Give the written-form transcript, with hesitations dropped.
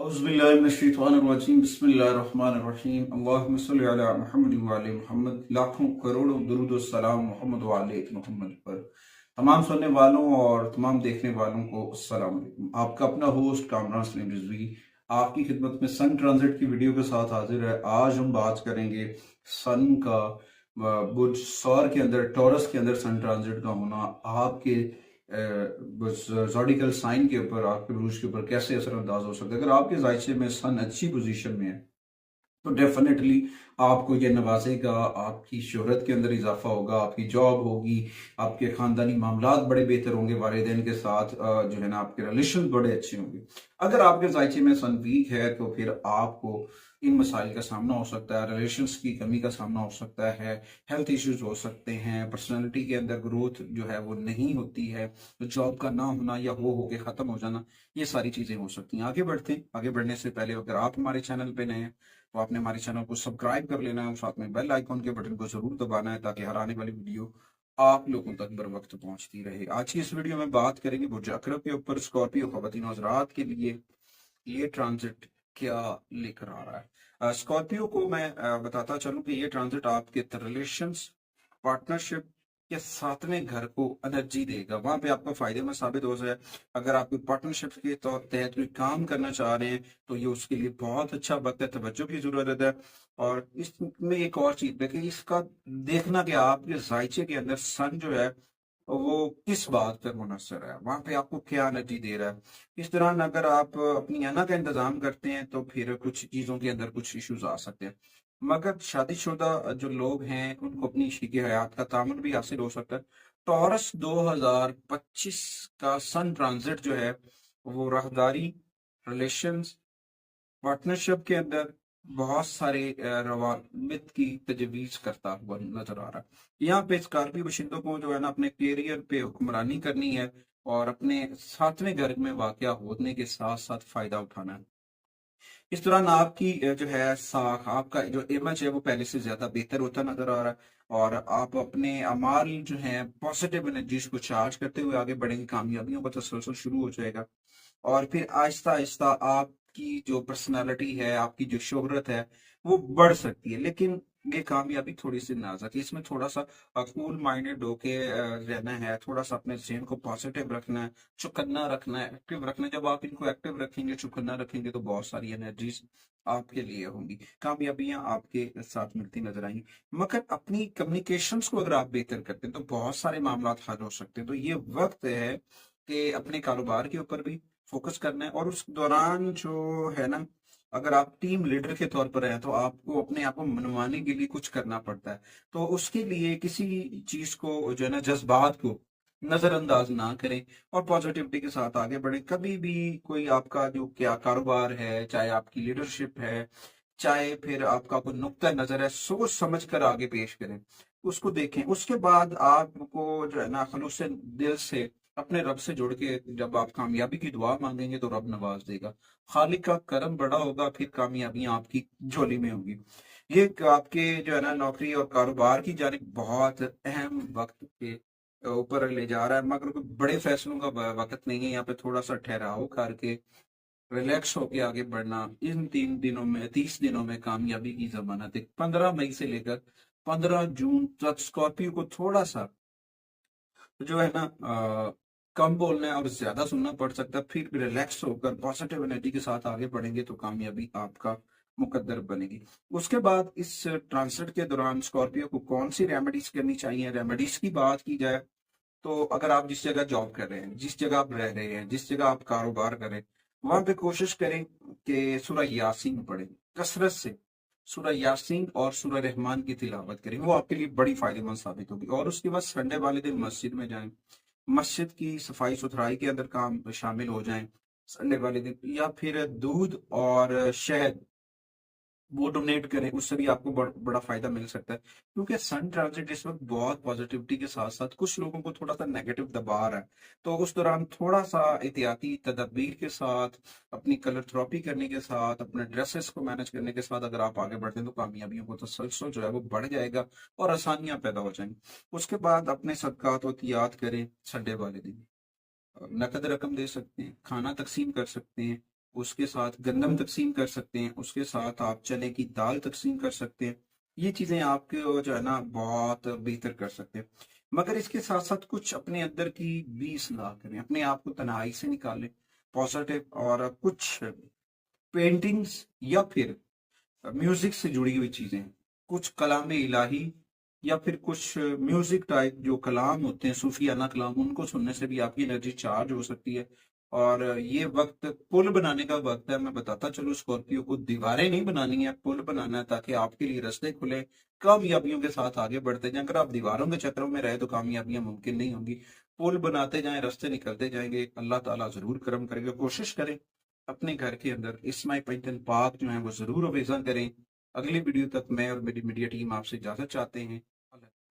औज़ुबिल्लाहिमिनश्शैतानिर्रजीम बिस्मिल्लाहिर्रहमानिर्रहीम अल्लाहुम्मा सल्लि अला मुहम्मद व अला मुहम्मद। लाखों करोड़ों दुरूद व सलाम मोहम्मद व आले मोहम्मद पर। तमाम सुनने वालों और तमाम देखने वालों को अस्सलाम वालेकुम। आपका अपना होस्ट कामरान सलीम रिजवी आपकी खिदमत में सन ट्रांजिट की वीडियो के साथ हाजिर है। आज हम बात करेंगे सन का बुर्ज सौर के अंदर, टॉरस के अंदर सन ट्रांजिट का होना आपके ज़ोडिकल साइन के ऊपर, आपके बुर्ज के ऊपर कैसे असरअंदाज हो सकता है। अगर आपके जायचे में सन अच्छी पोजीशन में है तो डेफिनेटली आपको ये नवाजेगा, आपकी शोहरत के अंदर इजाफा होगा, आपकी जॉब होगी, आपके खानदानी मामलात बड़े बेहतर होंगे, वालिदैन के साथ जो है ना आपके रिलेशन बड़े अच्छे होंगे। अगर आपके जायचे में सन वीक है तो फिर आपको इन मसाइल का सामना हो सकता है, रिलेशंस की कमी का सामना हो सकता है, हेल्थ इश्यूज हो सकते हैं, पर्सनैलिटी के अंदर ग्रोथ जो है वो नहीं होती है, तो जॉब का ना होना या वो होके ख़त्म हो जाना, ये सारी चीज़ें हो सकती हैं। आगे बढ़ते हैं। आगे बढ़ने से पहले अगर आप हमारे चैनल पे नए हैं तो आपने हमारे चैनल को सब्सक्राइब कर लेना है और साथ में बेल आइकॉन के बटन को जरूर दबाना है ताकि हर आने वाली वीडियो आप लोगों तक बर वक्त पहुंचती रहे। आज की इस वीडियो में बात करेंगे बुर्ज अकरब के ऊपर स्कॉर्पियो ख्वातीन हज़रात के लिए ये ट्रांजिट क्या लेकर आ रहा है। स्कॉर्पियो को मैं बताता चलूं कि ये ट्रांजिट आपके रिलेशंस, पार्टनरशिप के सातवें घर को एनर्जी देगा। वहां पे आपका फायदे में साबित हो जाए। अगर आप पार्टनरशिप के तहत कोई काम करना चाह रहे हैं तो ये उसके लिए बहुत अच्छा वक्त है, तवज्जो की जरूरत है। और इसमें एक और चीज है कि इसका देखना कि आपके जायचे के अंदर सन जो है वो किस बात पर मुनसर है, वहां पे आपको क्या एनर्जी दे रहा है। इस दौरान अगर आप अपनी अना का इंतजाम करते हैं तो फिर कुछ चीजों के अंदर कुछ इश्यूज आ सकते हैं। मगर शादीशुदा जो लोग हैं उनको अपनी शरीक हयात का तामुन भी हासिल हो सकता है। टॉरस 2025 का सन ट्रांजिट जो है वो राहदारी, रिलेशंस, पार्टनरशिप के अंदर बहुत सारे रवाबित की तजवीज करता हुआ नजर आ रहा है। यहाँ पे स्कॉर्पियो बशिंदों को जो है ना अपने कैरियर पे हुक्मरानी करनी है और अपने सातवें घर में वाकया होने के साथ साथ फायदा उठाना है। इस दौरान आपकी जो है साख, आपका जो इमेज है वो पहले से ज्यादा बेहतर होता नजर आ रहा है और आप अपने अमाल जो है पॉजिटिव एनर्जीज को चार्ज करते हुए आगे बढ़ेंगे। कामयाबियों का तसलसल शुरू हो जाएगा और फिर आहिस्ता आहिस्ता आपकी जो पर्सनालिटी है, आपकी जो शोहरत है वो बढ़ सकती है। लेकिन ये कामयाबी थोड़ी सी नाजुक है, इसमें थोड़ा सा कूल माइंडेड होके रहना है, थोड़ा सा अपने जहन को पॉजिटिव रखना है, चौकन्ना रखना है, एक्टिव रखना है। जब आप इनको एक्टिव रखेंगे, चौकन्ना रखेंगे तो बहुत सारी एनर्जीज आपके लिए होंगी, कामयाबियां आपके साथ मिलती नजर आएंगी। मगर अपनी कम्युनिकेशंस को अगर आप बेहतर करते हैं तो बहुत सारे मामला हल हो सकते हैं। तो ये वक्त है कि अपने कारोबार के ऊपर भी फोकस करना है और उस दौरान जो है ना, अगर आप टीम लीडर के तौर पर हैं तो आपको अपने आप को मनवाने के लिए कुछ करना पड़ता है। तो उसके लिए किसी चीज को जो है ना, जज्बात को नजरअंदाज ना करें और पॉजिटिविटी के साथ आगे बढ़े। कभी भी कोई आपका जो क्या कारोबार है, चाहे आपकी लीडरशिप है, चाहे फिर आपका कोई नुक्ता नजर है, सोच समझ कर आगे पेश करें, उसको देखें। उसके बाद आपको जो है ना खलूस दिल से अपने रब से जुड़ के जब आप कामयाबी की दुआ मांगेंगे तो रब नवाज देगा। खालिक का करम बड़ा होगा, फिर कामयाबियां आपकी झोली में होंगी। ये आपके जो है ना नौकरी और कारोबार की जानिब बहुत अहम वक्त के ऊपर ले जा रहा है। मगर कोई बड़े फैसलों का वक्त नहीं है। यहाँ पे थोड़ा सा ठहराव करके रिलैक्स होके आगे बढ़ना। इन 3 दिनों में, 30 दिनों में कामयाबी की जमानत है। 15 मई से लेकर 15 जून तक स्कॉर्पियो को थोड़ा सा जो है ना कम बोलना है और ज्यादा सुनना पड़ सकता है। फिर रिलैक्स होकर पॉजिटिव एनर्जी के साथ आगे बढ़ेंगे तो कामयाबी आपका मुकद्दर बनेगी। उसके बाद इस ट्रांसिट के दौरान स्कॉर्पियो को कौन सी रेमेडीज करनी चाहिए। रेमेडीज की बात की जाए तो अगर आप जिस जगह जॉब कर रहे हैं, जिस जगह आप रह रहे हैं, जिस जगह आप कारोबार करें, वहां पे कोशिश करें कि सूरह यासीन पढ़ें कसरत से। सूरह यासीन और सूरह रहमान की तिलावत करें, वो आपके लिए बड़ी फायदेमंद साबित होगी। और उसके बाद संडे वाले दिन मस्जिद में जाएं, मस्जिद की सफाई सुथराई के अंदर काम शामिल हो जाएं संडे वाले दिन। या फिर दूध और शहद वो डोनेट करें, उससे भी आपको बड़ा फायदा मिल सकता है। क्योंकि सन ट्रांजिट इस वक्त बहुत पॉजिटिविटी के साथ साथ कुछ लोगों को थोड़ा सा नेगेटिव दबा रहा है। तो उस दौरान थोड़ा सा एहतियाती तदबीर के साथ, अपनी कलर थेरेपी करने के साथ, अपने ड्रेसेस को मैनेज करने के साथ अगर आप आगे बढ़ते हैं तो कामयाबियों को तसलसल जो है वो बढ़ जाएगा और आसानियां पैदा हो जाएंगी। उसके बाद अपने सदकात और तियात करें। संडे वाले दिन नकद रकम दे सकते हैं, खाना तकसीम कर सकते हैं, उसके साथ गंदम तकसीम कर सकते हैं, उसके साथ आप चने की दाल तकसीम कर सकते हैं। ये चीजें आपके जो है ना बहुत बेहतर कर सकते हैं। मगर इसके साथ साथ कुछ अपने अंदर की भी सलाह करें, अपने आप को तन्हाई से निकालें, पॉजिटिव, और कुछ पेंटिंग्स या फिर म्यूजिक से जुड़ी हुई चीजें, कुछ कलाम इलाही या फिर कुछ म्यूजिक टाइप जो कलाम होते हैं, सूफियाना कलाम, उनको सुनने से भी आपकी एनर्जी चार्ज हो सकती है। और ये वक्त पुल बनाने का वक्त है। मैं बताता चलूं, स्कॉर्पियो को दीवारें नहीं बनानी है, पुल बनाना है, ताकि आपके लिए रास्ते खुले, कामयाबियों के साथ आगे बढ़ते जाएं। अगर आप दीवारों के चक्रों में रहे तो कामयाबियां मुमकिन नहीं होंगी। पुल बनाते जाएं, रास्ते निकलते जाएंगे, अल्लाह ताला जरूर करम करेगा। कोशिश करें अपने घर के अंदर इस्माई पैंतन पाक जो है वो जरूर अवेजा करें। अगली वीडियो तक मैं और मेरी मीडिया टीम आपसे इजाजत चाहते हैं।